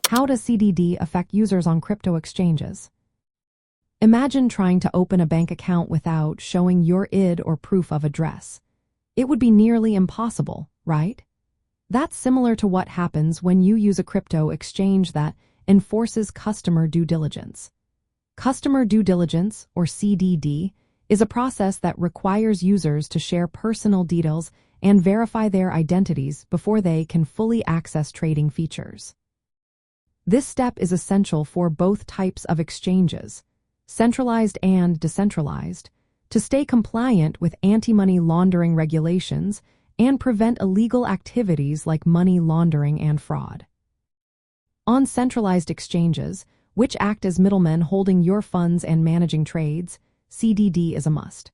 How does CDD affect users on crypto exchanges? Imagine trying to open a bank account without showing your ID or proof of address. It would be nearly impossible, right? That's similar to what happens when you use a crypto exchange that enforces customer due diligence. Customer due diligence, or CDD, is a process that requires users to share personal details and verify their identities before they can fully access trading features. This step is essential for both types of exchanges, centralized and decentralized, to stay compliant with anti-money laundering regulations and prevent illegal activities like money laundering and fraud. On centralized exchanges, which act as middlemen holding your funds and managing trades, CDD is a must.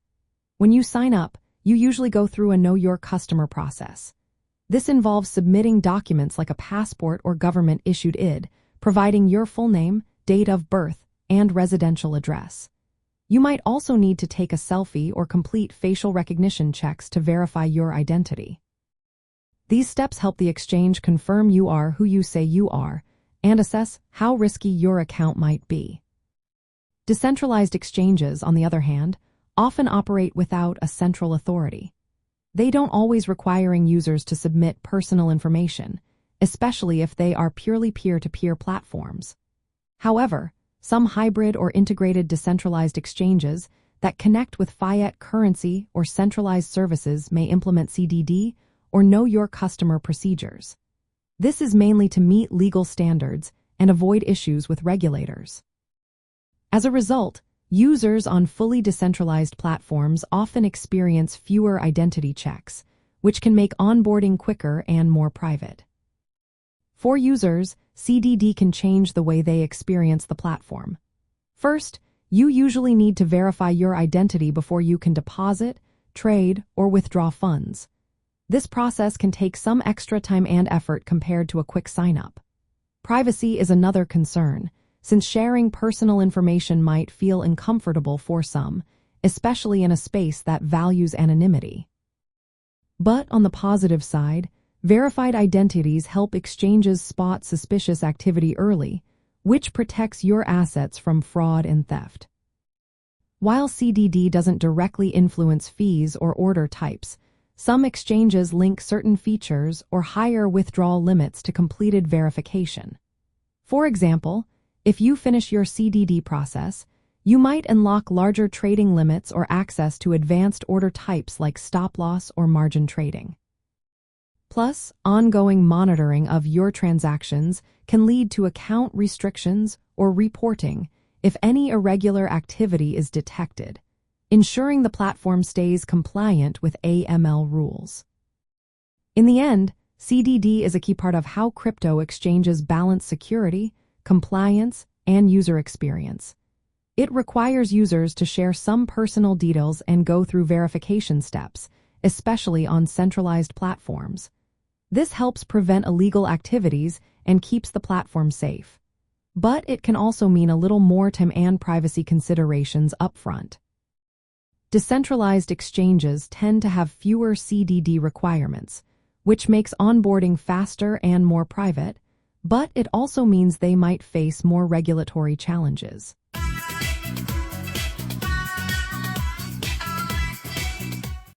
When you sign up, you usually go through a Know Your Customer process. This involves submitting documents like a passport or government-issued ID, providing your full name, date of birth, and residential address. You might also need to take a selfie or complete facial recognition checks to verify your identity. These steps help the exchange confirm you are who you say you are and assess how risky your account might be. Decentralized exchanges, on the other hand, often operate without a central authority. They don't always requiring users to submit personal information, especially if they are purely peer-to-peer platforms. However, some hybrid or integrated decentralized exchanges that connect with fiat currency or centralized services may implement CDD or Know Your Customer procedures. This is mainly to meet legal standards and avoid issues with regulators. As a result, users on fully decentralized platforms often experience fewer identity checks, which can make onboarding quicker and more private. For users, CDD can change the way they experience the platform. First, you usually need to verify your identity before you can deposit, trade, or withdraw funds. This process can take some extra time and effort compared to a quick sign-up. Privacy is another concern, since sharing personal information might feel uncomfortable for some, especially in a space that values anonymity. But on the positive side, verified identities help exchanges spot suspicious activity early, which protects your assets from fraud and theft. While CDD doesn't directly influence fees or order types, some exchanges link certain features or higher withdrawal limits to completed verification. For example, if you finish your CDD process, you might unlock larger trading limits or access to advanced order types like stop-loss or margin trading. Plus, ongoing monitoring of your transactions can lead to account restrictions or reporting if any irregular activity is detected, ensuring the platform stays compliant with AML rules. In the end, CDD is a key part of how crypto exchanges balance security, compliance, and user experience. It requires users to share some personal details and go through verification steps, especially on centralized platforms. This helps prevent illegal activities and keeps the platform safe. But it can also mean a little more time and privacy considerations upfront. Decentralized exchanges tend to have fewer CDD requirements, which makes onboarding faster and more private, but it also means they might face more regulatory challenges.